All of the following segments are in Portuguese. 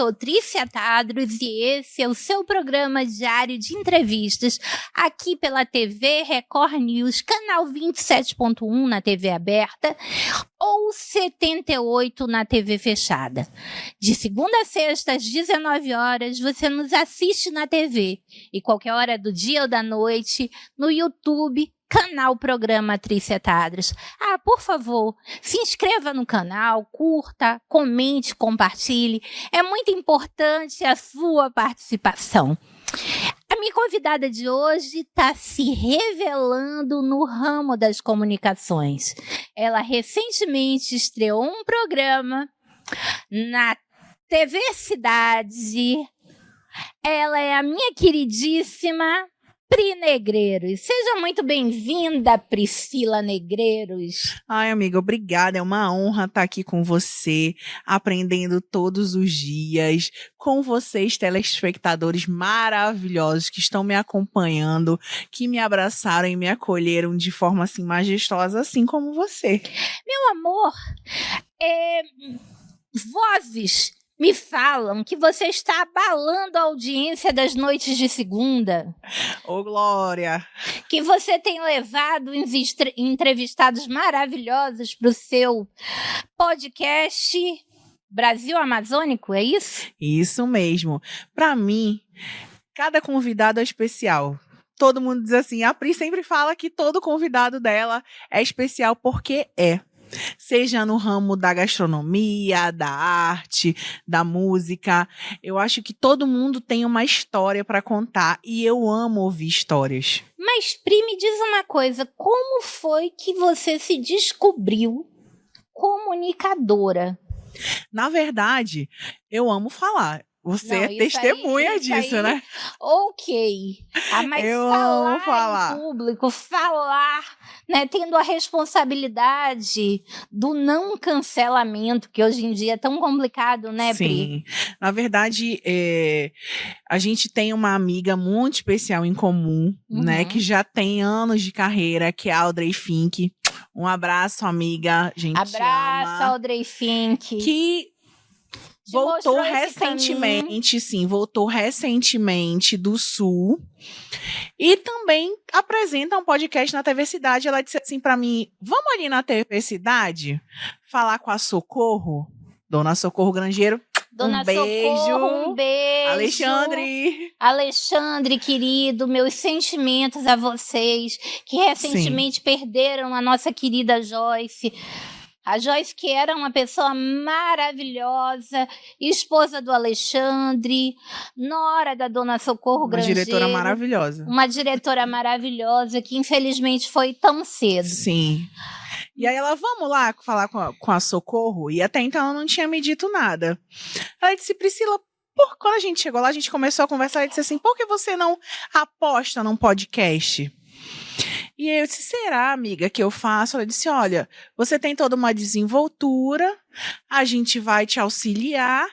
sou Trícia Tadros e esse é o seu programa diário de entrevistas aqui pela TV Record News, canal 27.1 na TV aberta ou 78 na TV fechada. De segunda a sexta, às 19 horas, você nos assiste na TV e qualquer hora do dia ou da noite no YouTube, canal Programa Trícia Tadros. Por favor, se inscreva no canal, curta, comente, compartilhe. É muito importante a sua participação. A minha convidada de hoje está se revelando no ramo das comunicações. Ela recentemente estreou um programa na TV Cidade. Ela é a minha queridíssima Pri Negreiros. Seja muito bem-vinda, Priscila Negreiros. Ai, amiga, obrigada. É uma honra estar aqui com você, aprendendo todos os dias, com vocês, telespectadores maravilhosos que estão me acompanhando, que me abraçaram e me acolheram de forma assim majestosa, assim como você. Meu amor, vozes me falam que você está abalando a audiência das noites de segunda. Ô, Glória! Que você tem levado entrevistados maravilhosos para o seu podcast Brasil Amazônico, é isso? Isso mesmo. Para mim, cada convidado é especial. Todo mundo diz assim, a Pri sempre fala que todo convidado dela é especial porque é. Seja no ramo da gastronomia, da arte, da música. Eu acho que todo mundo tem uma história para contar e eu amo ouvir histórias. Mas, Pri, me diz uma coisa, como foi que você se descobriu comunicadora? Na verdade, eu amo falar. Você é testemunha disso, né? Ok. Mas eu falar amo falar em público, falar, né, tendo a responsabilidade do não cancelamento, que hoje em dia é tão complicado, né, Pri? Sim. Na verdade, a gente tem uma amiga muito especial em comum, né, que já tem anos de carreira, que é a Audrey Fink. Um abraço, amiga. Gente, abraço, Audrey Fink. Que voltou recentemente do Sul e também apresenta um podcast na TV Cidade. Ela disse assim pra mim, vamos ali na TV Cidade falar com a Socorro, Dona Socorro Grangeiro. Dona Socorro, um beijo. Alexandre, querido, meus sentimentos a vocês que recentemente perderam a nossa querida Joyce. A Joyce, que era uma pessoa maravilhosa, esposa do Alexandre, nora da Dona Socorro Grangeiro. Uma diretora maravilhosa. Uma diretora maravilhosa, que infelizmente foi tão cedo. Sim. E aí ela, vamos lá falar com a Socorro? E até então ela não tinha me dito nada. Ela disse, Priscila, quando a gente chegou lá, a gente começou a conversar, ela disse assim, por que você não aposta num podcast? E eu disse, será, amiga, que eu faço? Ela disse, olha, você tem toda uma desenvoltura, a gente vai te auxiliar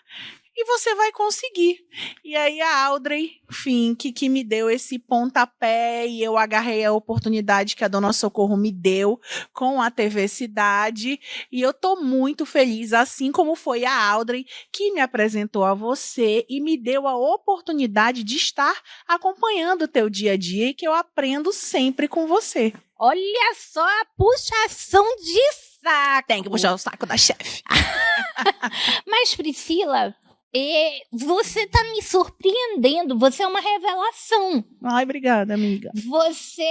e você vai conseguir. E aí a Audrey Fink, que me deu esse pontapé e eu agarrei a oportunidade que a Dona Socorro me deu com a TV Cidade e eu tô muito feliz, assim como foi a Audrey que me apresentou a você e me deu a oportunidade de estar acompanhando o teu dia a dia e que eu aprendo sempre com você. Olha só a puxação de saco. Tem que puxar o saco da chefe. Mas, Priscila, você tá me surpreendendo. Você é uma revelação. Ai, obrigada, amiga. Você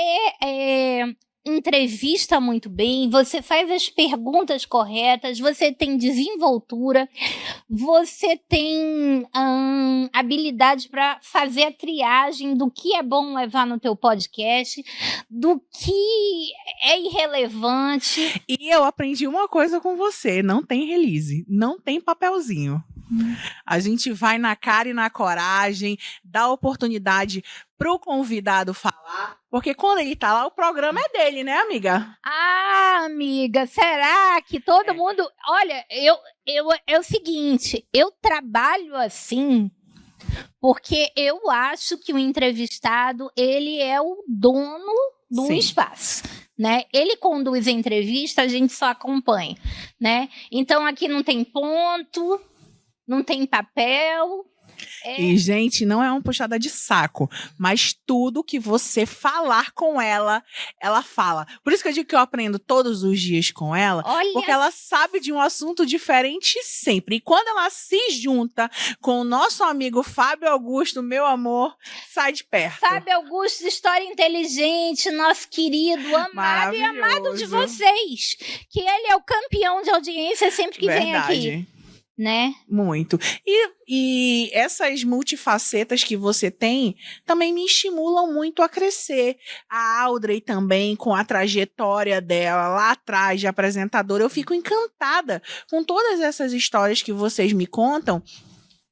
entrevista muito bem, você faz as perguntas corretas, você tem desenvoltura, você tem habilidade para fazer a triagem do que é bom levar no teu podcast, do que é irrelevante. E eu aprendi uma coisa com você, não tem release, não tem papelzinho. A gente vai na cara e na coragem, dá oportunidade pro convidado falar, porque quando ele tá lá, o programa é dele, né, amiga? Amiga, será que todo mundo... Olha, é o seguinte, eu trabalho assim porque eu acho que o entrevistado, ele é o dono do espaço, né? Ele conduz a entrevista, a gente só acompanha, né? Então, aqui não tem ponto... não tem papel. E, gente, não é uma puxada de saco, mas tudo que você falar com ela, ela fala. Por isso que eu digo que eu aprendo todos os dias com ela, Olha, porque ela sabe de um assunto diferente sempre. E quando ela se junta com o nosso amigo Fábio Augusto, meu amor, sai de perto. Fábio Augusto, história inteligente, nosso querido, amado e amado de vocês. Que ele é o campeão de audiência sempre que vem aqui. Né? Muito. E essas multifacetas que você tem também me estimulam muito a crescer. A Audrey também, com a trajetória dela lá atrás de apresentadora, eu fico encantada com todas essas histórias que vocês me contam.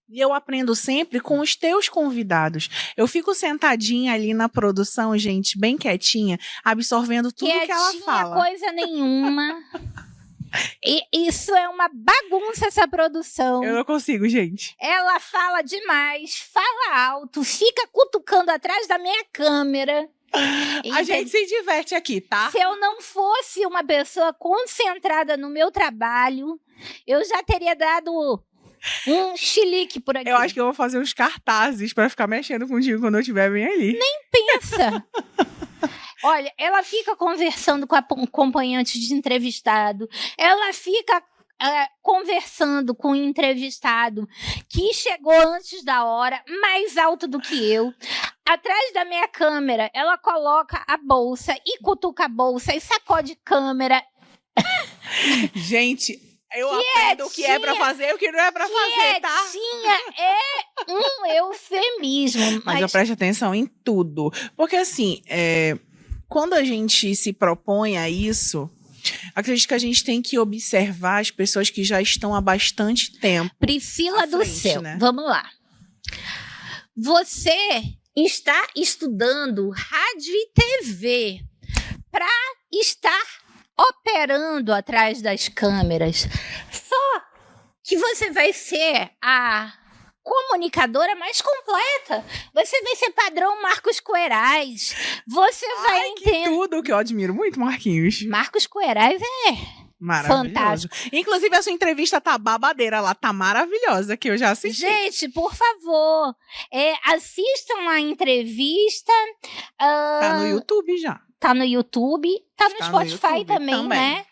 E eu aprendo sempre com os teus convidados. Eu fico sentadinha ali na produção, gente, bem quietinha, absorvendo tudo que ela fala. Coisa nenhuma. E isso é uma bagunça, essa produção. Eu não consigo, gente. Ela fala demais, fala alto, fica cutucando atrás da minha câmera. A gente se diverte aqui, tá? Se eu não fosse uma pessoa concentrada no meu trabalho, eu já teria dado um chilique por aqui. Eu acho que eu vou fazer uns cartazes pra ficar mexendo contigo quando eu estiver bem ali. Nem pensa. Olha, ela fica conversando com a acompanhante de entrevistado. Ela fica conversando com o entrevistado que chegou antes da hora, mais alto do que eu. Atrás da minha câmera, ela coloca a bolsa e cutuca a bolsa e sacode câmera. Gente, eu aprendo o que é pra fazer e o que não é pra fazer, tá? É um eufemismo. Mas eu presto atenção em tudo. Porque assim, quando a gente se propõe a isso, acredito que a gente tem que observar as pessoas que já estão há bastante tempo. Priscila do céu, né? Vamos lá. Você está estudando rádio e TV para estar operando atrás das câmeras. Só que você vai ser a comunicadora mais completa. Você vai ser padrão Marcos Queiroz. Você vai entender tudo que eu admiro muito, Marquinhos. Marcos Queiroz é fantástico. Inclusive, a sua entrevista tá babadeira lá, tá maravilhosa, que eu já assisti. Gente, por favor, assistam a entrevista. Tá no YouTube já. Tá no YouTube, tá no Spotify também, né?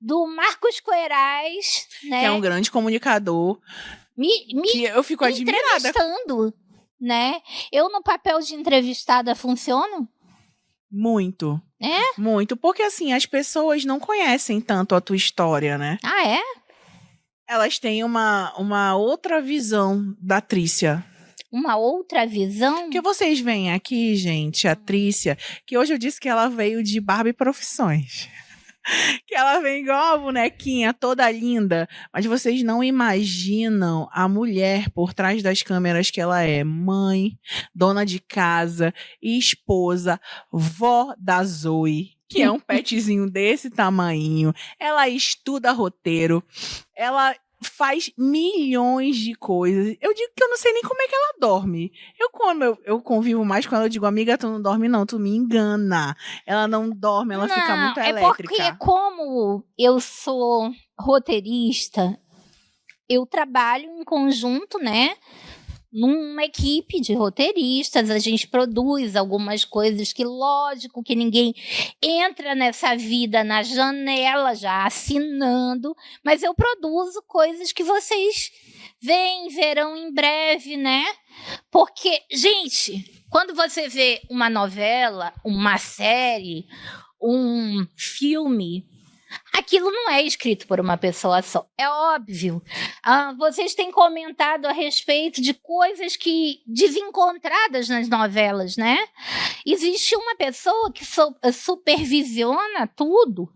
Do Marcos Queiroz, né? Que é um grande comunicador. Que eu fico admirada. Entrevistando, né? Eu no papel de entrevistada funciono? Muito. É? Muito. Porque assim, as pessoas não conhecem tanto a tua história, né? Ah, é? Elas têm uma outra visão da Trícia. Uma outra visão? Porque vocês veem aqui, gente, a Trícia, que hoje eu disse que ela veio de Barbie Profissões. Que ela vem igual a bonequinha, toda linda. Mas vocês não imaginam a mulher por trás das câmeras que ela é. Mãe, dona de casa, esposa, vó da Zoe, que é um petzinho desse tamanho. Ela estuda roteiro. Ela faz milhões de coisas. Eu digo que eu não sei nem como é que ela dorme. Eu convivo mais com ela, eu digo, amiga, tu não dorme não, tu me engana. Ela não dorme, ela fica muito elétrica. É porque como eu sou roteirista, eu trabalho em conjunto, né? Numa equipe de roteiristas, a gente produz algumas coisas que, lógico, que ninguém entra nessa vida na janela já assinando, mas eu produzo coisas que vocês verão em breve, né? Porque, gente, quando você vê uma novela, uma série, um filme, aquilo não é escrito por uma pessoa só, é óbvio. Vocês têm comentado a respeito de coisas desencontradas nas novelas, né? Existe uma pessoa que supervisiona tudo,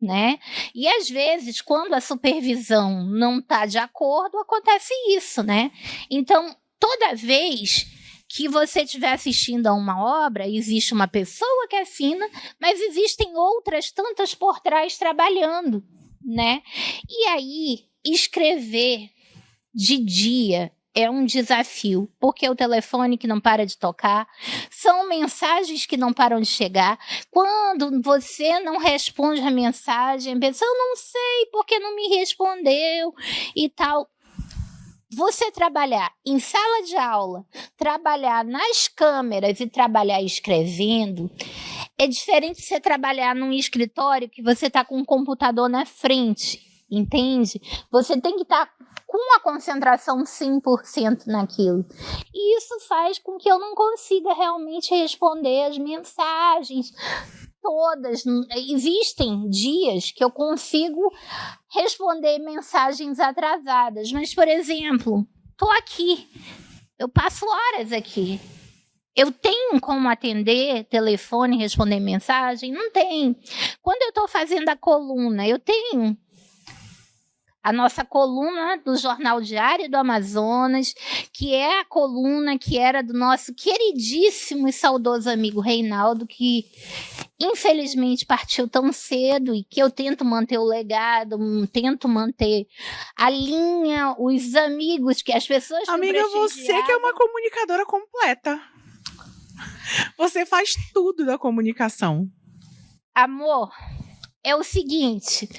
né? E às vezes, quando a supervisão não está de acordo, acontece isso, né? Então, toda vez que você estiver assistindo a uma obra, existe uma pessoa que assina, mas existem outras tantas por trás trabalhando, né? E aí, escrever de dia é um desafio, porque é o telefone que não para de tocar, são mensagens que não param de chegar. Quando você não responde a mensagem, a pessoa, eu não sei porque não me respondeu e tal. você trabalhar em sala de aula, trabalhar nas câmeras e trabalhar escrevendo, é diferente de você trabalhar num escritório que você está com um computador na frente, entende? Você tem que estar com a concentração 100% naquilo. E isso faz com que eu não consiga realmente responder as mensagens todas. Existem dias que eu consigo responder mensagens atrasadas, mas, por exemplo, tô aqui, eu passo horas aqui. Eu tenho como atender telefone, responder mensagem? Não tem. Quando eu estou fazendo a coluna, eu tenho a nossa coluna do Jornal Diário do Amazonas, que é a coluna que era do nosso queridíssimo e saudoso amigo Reinaldo, que infelizmente partiu tão cedo, e que eu tento manter o legado, tento manter a linha, os amigos, que as pessoas que Amiga, você que é uma comunicadora completa. Você faz tudo da comunicação. Amor, é o seguinte,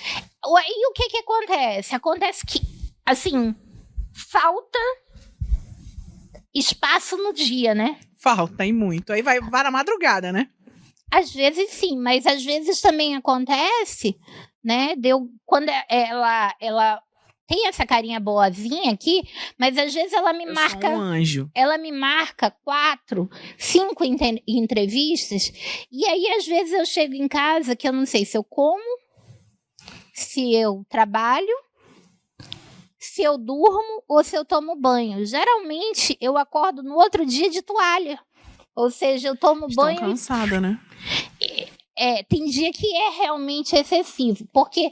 e o que acontece? Acontece que, assim, falta espaço no dia, né? Falta, e muito. Aí vai na madrugada, né? Às vezes sim, mas às vezes também acontece, né? Quando ela tem essa carinha boazinha aqui, mas às vezes ela me marca. Sou um anjo. Ela me marca 4, 5 entrevistas, e aí às vezes eu chego em casa que eu não sei se eu como, se eu trabalho, se eu durmo ou se eu tomo banho. Geralmente eu acordo no outro dia de toalha. Ou seja, eu tomo banho. Estou cansada, né? Tem dia que é realmente excessivo, porque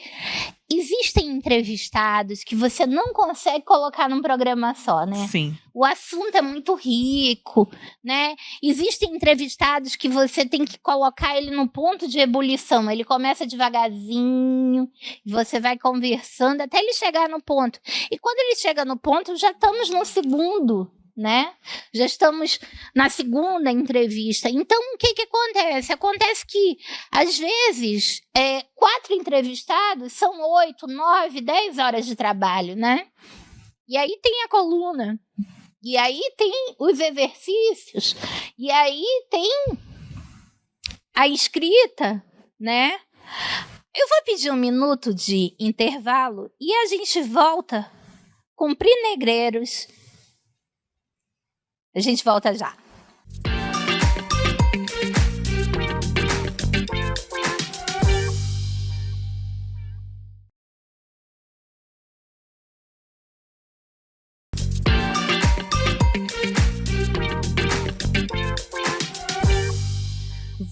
existem entrevistados que você não consegue colocar num programa só, né? Sim. O assunto é muito rico, né? Existem entrevistados que você tem que colocar ele no ponto de ebulição. Ele começa devagarzinho, você vai conversando até ele chegar no ponto. E quando ele chega no ponto, já estamos no segundo, né? Já estamos na segunda entrevista. Então, o que acontece? Acontece que, às vezes, 4 entrevistados são 8, 9, 10 horas de trabalho, né? E aí tem a coluna, e aí tem os exercícios, e aí tem a escrita, né? Eu vou pedir 1 minuto de intervalo e a gente volta com Pri Negreiros. A gente volta já.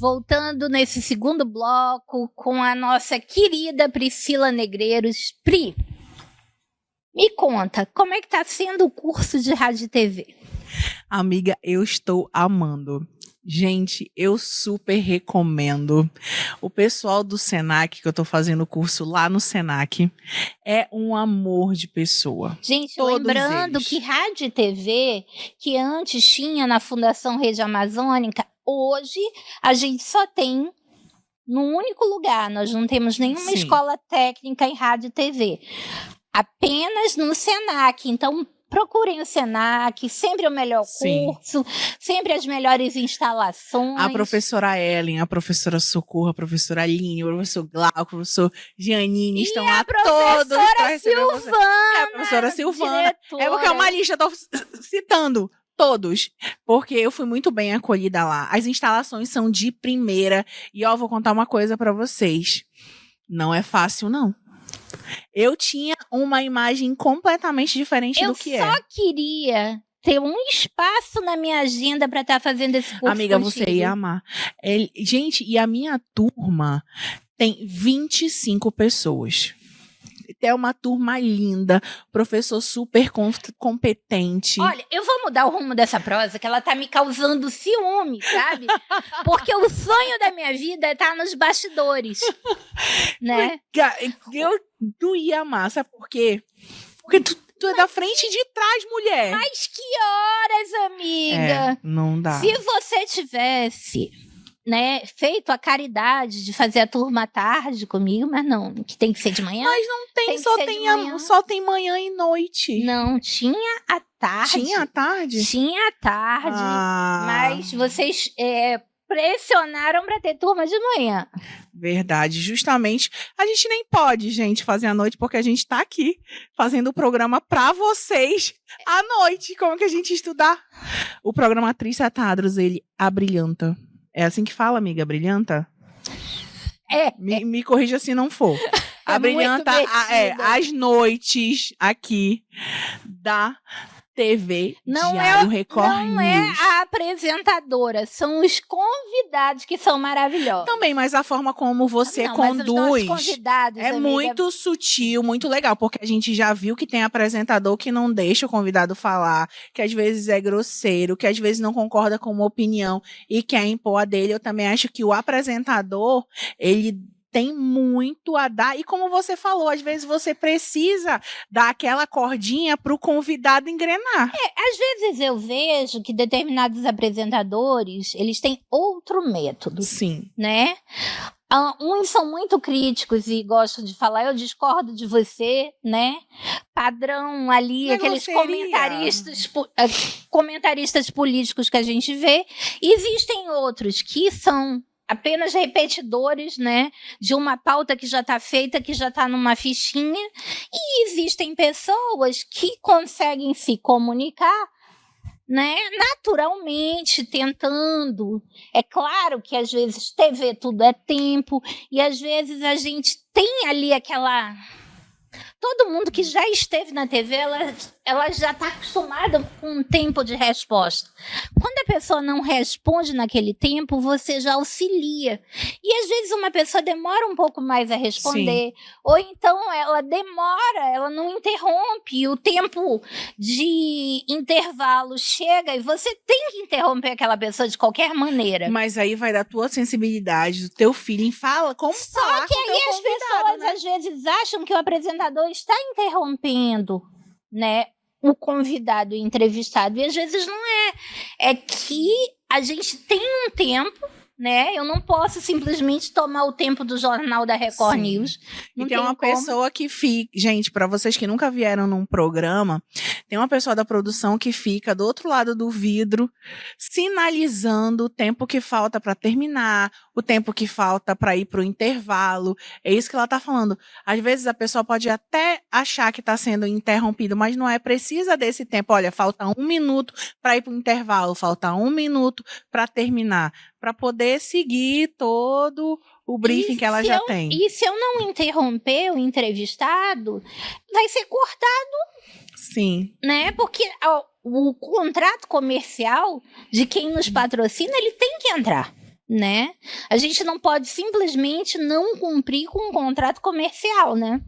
Voltando nesse segundo bloco com a nossa querida Priscila Negreiros. Pri, me conta, como é que tá sendo o curso de rádio e TV? Amiga, eu estou amando. Gente, eu super recomendo. O pessoal do Senac, que eu tô fazendo o curso lá no Senac, é um amor de pessoa. Gente, todos lembrando eles. que rádio e TV, que antes tinha na Fundação Rede Amazônica, hoje a gente só tem num único lugar. Nós não temos nenhuma Sim. escola técnica em rádio e TV. Apenas no Senac. Então, procurem o Senac, sempre o melhor Sim. curso, sempre as melhores instalações. A professora Ellen, a professora Socorro, a professora Aline, o professor Glauco, o professor Giannini estão lá todos para receber você. A professora Silvana. Diretora. É porque é uma lista, eu tô citando todos, porque eu fui muito bem acolhida lá. As instalações são de primeira, e ó, vou contar uma coisa para vocês. Não é fácil, não. Eu tinha uma imagem completamente diferente do que é. Eu só queria ter um espaço na minha agenda para estar fazendo esse curso. Amiga, contigo. você ia amar. Gente, e a minha turma tem 25 pessoas. É uma turma linda, professor super competente. Olha, eu vou mudar o rumo dessa prosa, que ela tá me causando ciúme, sabe? Porque o sonho da minha vida é estar nos bastidores, né? Tu ia amar, sabe por quê? Porque tu é da frente e de trás, mulher. Mas que horas, amiga? Não dá. Se você tivesse né, feito a caridade de fazer a turma à tarde comigo, mas não, que tem que ser de manhã. Mas não tem, só tem manhã e noite. Não, tinha à tarde. Tinha à tarde? Tinha à tarde, mas vocês pressionaram para ter turma de manhã. Verdade, justamente. A gente nem pode, gente, fazer à noite, porque a gente tá aqui fazendo o programa pra vocês à noite. Como que a gente estudar? O programa Trícia Tadros, ele abrilhanta. É assim que fala, amiga? Brilhanta? Me corrija se não for. Abrilhanta as noites aqui da TV Diário Record News. Não é a apresentadora, são os convidados que são maravilhosos. Também, mas a forma como você conduz é amiga, muito sutil, muito legal, porque a gente já viu que tem apresentador que não deixa o convidado falar, que às vezes é grosseiro, que às vezes não concorda com uma opinião e quer impor a dele. Eu também acho que o apresentador, ele tem muito a dar, e como você falou, às vezes você precisa dar aquela cordinha para o convidado engrenar. Às vezes eu vejo que determinados apresentadores, eles têm outro método. Sim. Né? Uns são muito críticos e gostam de falar, eu discordo de você, né? Padrão ali, aqueles comentaristas políticos que a gente vê. E existem outros que são apenas repetidores, né, de uma pauta que já está feita, que já está numa fichinha, e existem pessoas que conseguem se comunicar, né, naturalmente, tentando. É claro que às vezes TV tudo é tempo, e às vezes a gente tem ali aquela... Todo mundo que já esteve na TV, ela já está acostumada com um tempo de resposta. Quando a pessoa não responde naquele tempo, você já auxilia. E às vezes uma pessoa demora um pouco mais a responder, sim, ou então ela demora, ela não interrompe, o tempo de intervalo chega e você tem que interromper aquela pessoa de qualquer maneira. Mas aí vai da tua sensibilidade, do teu feeling, fala como falar com o teu convidado. Só que aí as pessoas, né, às vezes acham que o apresentador está interrompendo, né, o convidado, o entrevistado, e às vezes não é. É que a gente tem um tempo, né? Eu não posso simplesmente tomar o tempo do jornal da Record, sim, News. E tem uma pessoa que fica... Gente, para vocês que nunca vieram num programa, tem uma pessoa da produção que fica do outro lado do vidro, sinalizando o tempo que falta para terminar, o tempo que falta para ir para o intervalo. É isso que ela tá falando. Às vezes a pessoa pode até achar que está sendo interrompido, mas não é. Precisa desse tempo. Olha, falta 1 minuto para ir para o intervalo, falta 1 minuto para terminar, para poder seguir todo o briefing que ela já tem. E se eu não interromper o entrevistado, vai ser cortado. Sim. Né? Porque o contrato comercial de quem nos patrocina, ele tem que entrar. Né? A gente não pode simplesmente não cumprir com um contrato comercial, né?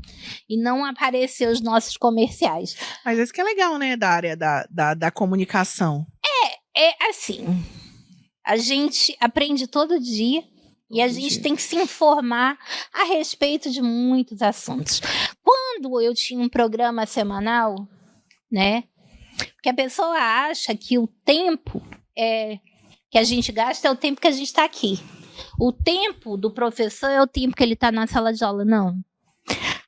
E não aparecer os nossos comerciais. Mas isso que é legal, né? Da área da comunicação. É assim... A gente aprende todo dia e a gente tem que se informar a respeito de muitos assuntos. Quando eu tinha um programa semanal, né? Porque a pessoa acha que o tempo que a gente gasta é o tempo que a gente está aqui. O tempo do professor é o tempo que ele está na sala de aula. Não.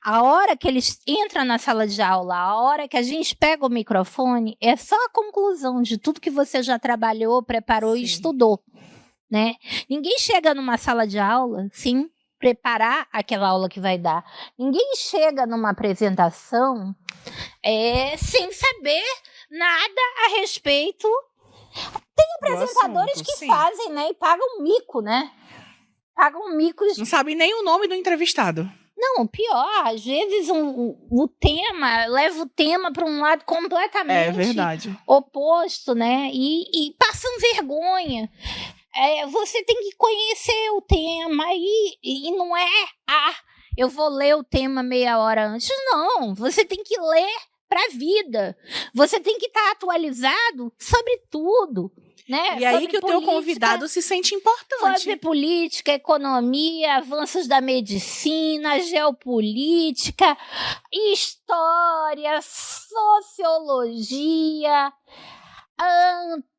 A hora que ele entra na sala de aula, a hora que a gente pega o microfone, é só a conclusão de tudo que você já trabalhou, preparou, sim, e estudou, né? Ninguém chega numa sala de aula sem preparar aquela aula que vai dar. Ninguém chega numa apresentação sem saber nada a respeito. Tem apresentadores assunto, que, sim, fazem, né? E pagam mico, né? Pagam micos. Não sabe nem o nome do entrevistado. Não, pior, às vezes o tema, leva o tema para um lado completamente oposto, né? E passam vergonha. Você tem que conhecer o tema e não é, eu vou ler o tema meia hora antes. Não, você tem que ler para a vida. Você tem que estar atualizado sobre tudo. Né? E aí que o teu convidado se sente importante. Sobre política, economia, avanços da medicina, geopolítica, história, sociologia.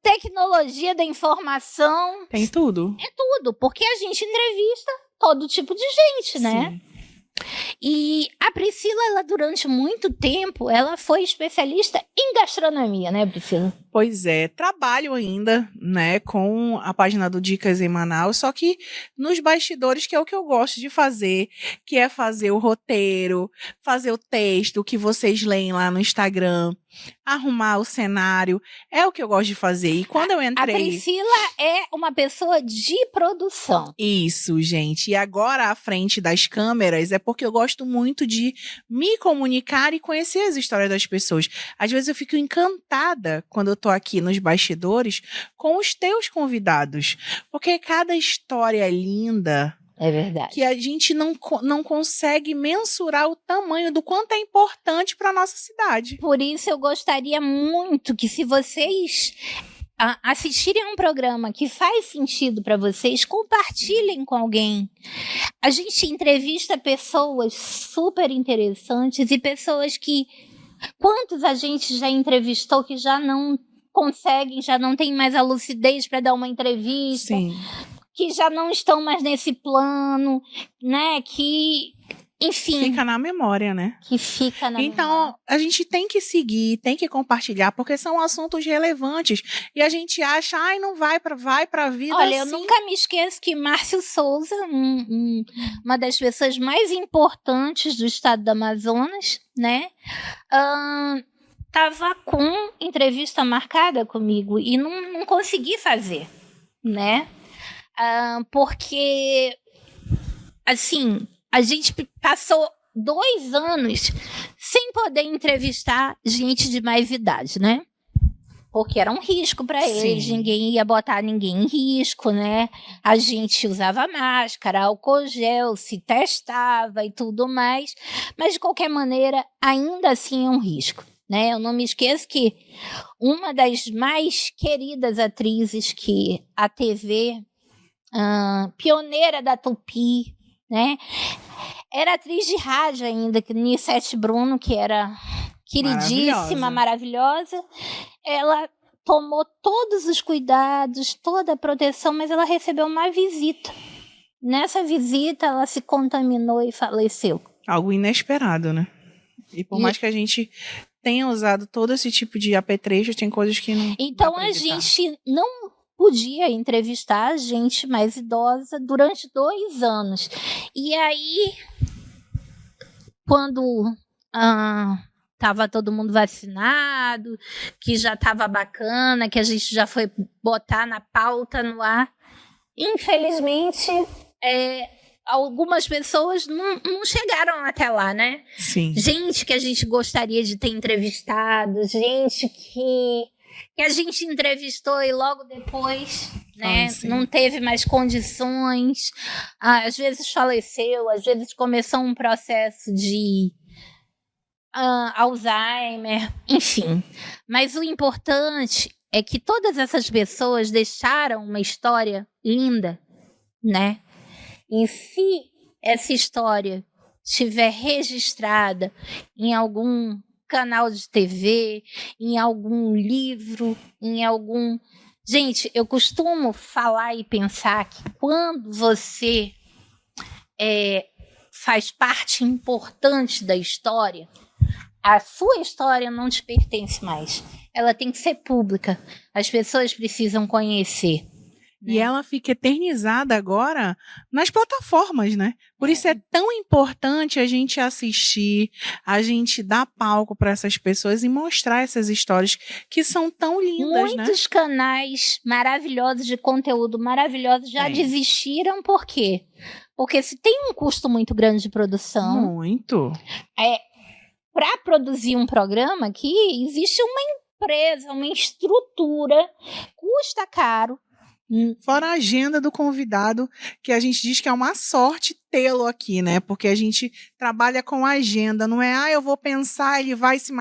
tecnologia da informação. Tem tudo. É tudo, porque a gente entrevista todo tipo de gente, né? Sim. E a Priscila, ela durante muito tempo, ela foi especialista em gastronomia, né, Priscila? Pois é, trabalho ainda, né, com a página do Dicas em Manaus, só que nos bastidores, que é o que eu gosto de fazer, que é fazer o roteiro, fazer o texto que vocês leem lá no Instagram, arrumar o cenário, é o que eu gosto de fazer. E quando eu A entrei... Priscila é uma pessoa de produção. Isso, gente. E agora à frente das câmeras é porque eu gosto muito de me comunicar e conhecer as histórias das pessoas. Às vezes eu fico encantada quando eu tô aqui nos bastidores com os teus convidados, porque cada história é linda. É verdade. Que a gente não consegue mensurar o tamanho do quanto é importante para nossa cidade. Por isso eu gostaria muito que, se vocês assistirem a um programa que faz sentido para vocês, compartilhem com alguém. A gente entrevista pessoas super interessantes e pessoas que... Quantos a gente já entrevistou que já não conseguem, já não tem mais a lucidez para dar uma entrevista? Sim. Que já não estão mais nesse plano, né? Que, enfim... Fica na memória, né? Que fica na memória. Então, a gente tem que seguir, tem que compartilhar, porque são assuntos relevantes. E a gente acha, ai, não vai pra vida. Olha, assim. eu nunca me esqueço que Márcio Souza, uma das pessoas mais importantes do estado do Amazonas, né? Tava com entrevista marcada comigo e não consegui fazer, né? Porque, assim, a gente passou 2 anos sem poder entrevistar gente de mais idade, né? Porque era um risco para eles, ninguém ia botar ninguém em risco, né? A gente usava máscara, álcool gel, se testava e tudo mais, mas de qualquer maneira, ainda assim é um risco, né? Eu não me esqueço que uma das mais queridas atrizes que a TV... pioneira da Tupi, né? Era atriz de rádio ainda, que Nissete Bruno, que era queridíssima, maravilhosa. Ela tomou todos os cuidados, toda a proteção, mas ela recebeu uma visita. Nessa visita, ela se contaminou e faleceu. Algo inesperado, né? E por mais que a gente tenha usado todo esse tipo de apetrecho, tem coisas que não... Então a gente não podia entrevistar a gente mais idosa durante 2 anos. E aí, quando estava todo mundo vacinado, que já estava bacana, que a gente já foi botar na pauta no ar, infelizmente, algumas pessoas não chegaram até lá, né? Sim. Gente que a gente gostaria de ter entrevistado, gente que a gente entrevistou e logo depois, né, não teve mais condições, às vezes faleceu, às vezes começou um processo de Alzheimer, enfim. Mas o importante é que todas essas pessoas deixaram uma história linda, né? E se essa história estiver registrada em algum canal de TV, em algum livro, em algum... Gente, eu costumo falar e pensar que quando você faz parte importante da história, a sua história não te pertence mais. Ela tem que ser pública. As pessoas precisam conhecer. E ela fica eternizada agora nas plataformas, né? Por isso é tão importante a gente assistir, a gente dar palco para essas pessoas e mostrar essas histórias que são tão lindas, né? Muitos canais maravilhosos de conteúdo maravilhosos já desistiram. Por quê? Porque se tem um custo muito grande de produção. Muito. Para produzir um programa aqui, existe uma empresa, uma estrutura, custa caro. Fora a agenda do convidado, que a gente diz que é uma sorte tê-lo aqui, né? Porque a gente trabalha com agenda, não é, eu vou pensar, ele vai se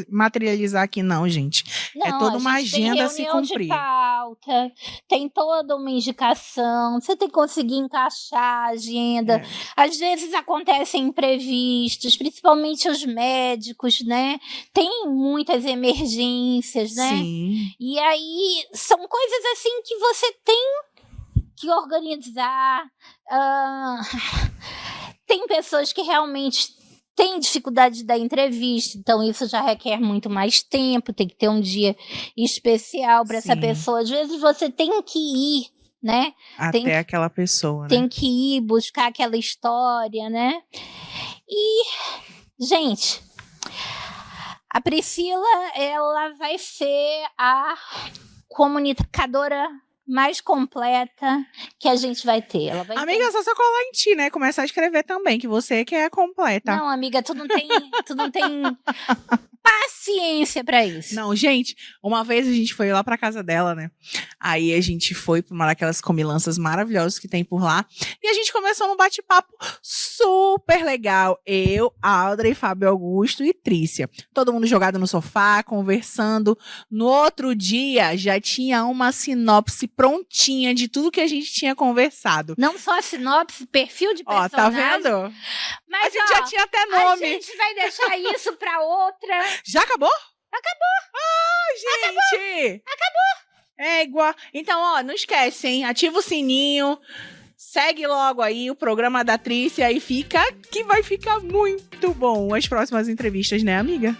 materializar aqui, não, gente. Não, é toda uma agenda a se cumprir. De pauta, tem toda uma indicação, você tem que conseguir encaixar a agenda. Às vezes acontecem imprevistos, principalmente os médicos, né? Tem muitas emergências, né? Sim. E aí são coisas assim que você tem que organizar. Tem pessoas que realmente têm dificuldade de dar entrevista, então isso já requer muito mais tempo, tem que ter um dia especial para essa pessoa. Às vezes você tem que ir, né? Até aquela pessoa, né? Tem que ir buscar aquela história, né? E, gente, a Priscila, ela vai ser a comunicadora mais completa que a gente vai ter. Ela vai amiga, só você colar em ti, né? Começar a escrever também, que você que é completa. Não, amiga, tu não tem paciência pra isso. Não, gente, uma vez a gente foi lá pra casa dela, né? Aí a gente foi pra uma daquelas comilanças maravilhosas que tem por lá. E a gente começou num bate-papo super legal. Eu, Audrey, Fábio Augusto e Trícia. Todo mundo jogado no sofá, conversando. No outro dia, já tinha uma sinopse prontinha de tudo que a gente tinha conversado. Não só a sinopse, perfil de personagem. Ó, tá vendo? Mas, a gente já tinha até nome. A gente vai deixar isso pra outra. Já acabou? Acabou. Ah, gente! Acabou. É igual. Então, ó, não esquece, hein? Ativa o sininho. Segue logo aí o programa da Trícia e fica que vai ficar muito bom as próximas entrevistas, né, amiga?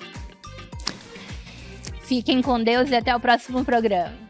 Fiquem com Deus e até o próximo programa.